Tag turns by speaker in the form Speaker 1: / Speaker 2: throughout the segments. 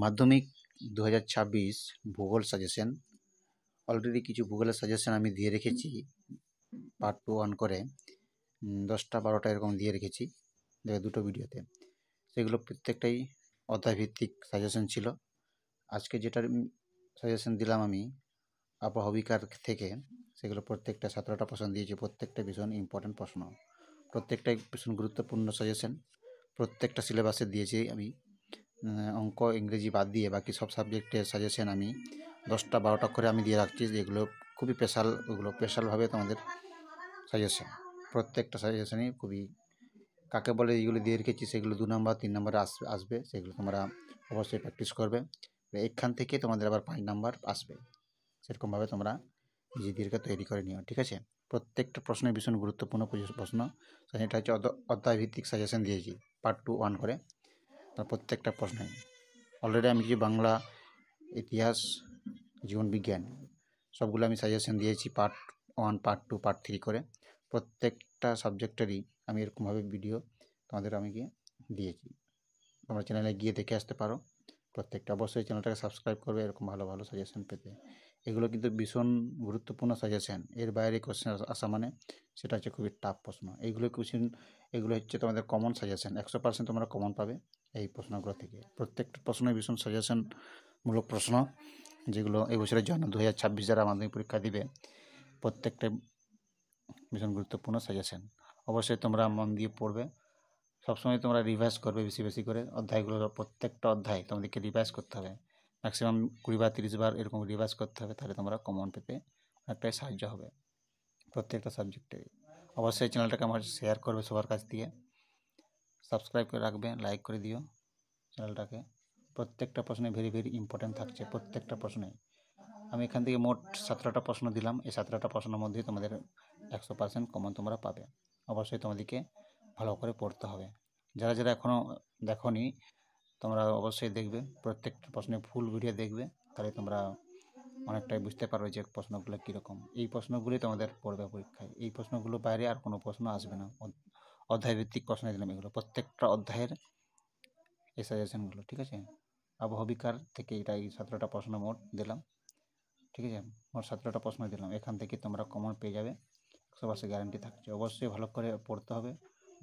Speaker 1: মাধ্যমিক 2026 ভূগোল suggestion already কিছু ভূগোলের সাজেশন আমি দিয়ে রেখেছি পার্ট 1 করে 10টা 12টা এরকম দিয়ে রেখেছি দুটো ভিডিওতে। সেগুলো প্রত্যেকটাই অধ্যায়ভিত্তিক সাজেশন ছিল। আজকে যেটার সাজেশন দিলাম আমি আবহাওয়িকার থেকে, সেগুলো প্রত্যেকটা 17টা প্রশ্ন দিয়েছি। প্রত্যেকটা ভীষণ ইম্পর্টেন্ট প্রশ্ন, প্রত্যেকটাই ভীষণ গুরুত্বপূর্ণ সাজেশন। প্রত্যেকটা সিলেবাসে দিয়েছি আমি, অঙ্ক ইংরেজি বাদ দিয়ে বাকি সব সাবজেক্টের সাজেশন আমি 10টা 12টা করে আমি দিয়ে রাখছি। যেগুলো খুবই স্পেশাল, ওগুলো স্পেশালভাবে তোমাদের সাজেশন। প্রত্যেকটা সাজেশনই খুবই কাকে বলে এইগুলো দিয়ে রেখেছি, সেগুলো 2 নাম্বার 3 নাম্বারে আসবে। সেগুলো তোমরা অবশ্যই প্র্যাকটিস করবে। এখান থেকে তোমাদের আবার 5 নাম্বার আসবে। সেরকমভাবে তোমরা নিজেদেরকে তৈরি করে নিও, ঠিক আছে? প্রত্যেকটা প্রশ্নের ভীষণ গুরুত্বপূর্ণ প্রশ্ন। এটা হচ্ছে অধ্যায়ভিত্তিক সাজেশন দিয়েছি পার্ট 2 1 করে। তার প্রত্যেকটা প্রশ্নে অলরেডি আমি যে বাংলা, ইতিহাস, জীবন বিজ্ঞান সবগুলো আমি সাজেশন দিয়েছি পার্ট 1 পার্ট 2 পার্ট 3 করে। প্রত্যেকটা সাবজেক্টেরই আমি এরকমভাবে ভিডিও তোমাদের আমি দিয়েছি। তোমরা চ্যানেলে গিয়ে দেখে আসতে পারো। প্রত্যেকটা অবশ্যই চ্যানেলটাকে সাবস্ক্রাইব করবে এরকম ভালো ভালো সাজেশন পেতে। এগুলো কিন্তু ভীষণ গুরুত্বপূর্ণ সাজেশন। এর বাইরে কোশ্চেন আসা মানে সেটা হচ্ছে খুবই টাফ প্রশ্ন। এইগুলো কোশ্চেন, এগুলো হচ্ছে তোমাদের কমন সাজেশন। 100% তোমরা কমন পাবে এই প্রশ্নগুলো থেকে। প্রত্যেকটা প্রশ্নই ভীষণ সাজেশনমূলক প্রশ্ন, যেগুলো এই বছরের জন্য 2026 যারা মাধ্যমিক পরীক্ষা দিবে প্রত্যেকটা ভীষণ গুরুত্বপূর্ণ সাজেশন। অবশ্যই তোমরা মন দিয়ে পড়বে। সবসময় তোমরা রিভাইজ করবে বেশি বেশি করে অধ্যায়গুলো। প্রত্যেকটা অধ্যায় তোমাদেরকে রিভাইজ করতে হবে, ম্যাক্সিমাম 20 বার 30 বার এরকম রিভাইজ করতে হবে। তাহলে তোমরা কমন পেতে অনেকটাই সাহায্য হবে প্রত্যেকটা সাবজেক্টে। অবশ্যই চ্যানেলটাকে আমার শেয়ার করবে সবার কাছ দিয়ে, সাবস্ক্রাইব করে রাখবে, লাইক করে দিও চ্যানেলটাকে। প্রত্যেকটা প্রশ্নে ভেরি ভেরি ইম্পর্ট্যান্ট থাকছে। প্রত্যেকটা প্রশ্নে আমি এখান থেকে মোট 17টা প্রশ্ন দিলাম। এই 17টা প্রশ্নের মধ্যেই তোমাদের 100% কমন তোমরা পাবে। অবশ্যই তোমাদেরকে ভালো করে পড়তে হবে। যারা যারা এখনও দেখোনি তোমরা অবশ্যই দেখবে, প্রত্যেকটা প্রশ্নে ফুল ভিডিও দেখবে। তাহলে তোমরা অনেকটাই বুঝতে পারবে যে প্রশ্নগুলো কীরকম। এই প্রশ্নগুলি তোমাদের পড়বে পরীক্ষায়। এই প্রশ্নগুলো বাইরে আর কোনো প্রশ্ন আসবে না। অধ্যায়ভিত্তিক প্রশ্ন দিলাম এগুলো, প্রত্যেকটা অধ্যায়ের এই সাজেশনগুলো, ঠিক আছে? আবহাওয়িকার থেকে এটা এই 17টা প্রশ্ন মোট দিলাম, ঠিক আছে? মোট 17টা প্রশ্ন দিলাম। এখান থেকে তোমরা কমন পেয়ে যাবে, 100% গ্যারান্টি থাকছে। অবশ্যই ভালো করে পড়তে হবে,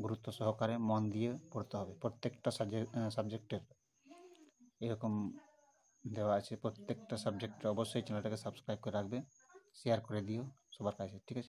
Speaker 1: গুরুত্ব সহকারে মন দিয়ে পড়তে হবে। প্রত্যেকটা সাবজেক্টের এরকম দেওয়া আছে। প্রত্যেকটা সাবজেক্টে অবশ্যই চ্যানেলটাকে সাবস্ক্রাইব করে রাখবে, শেয়ার করে দিও সবার কাছে, ঠিক আছে?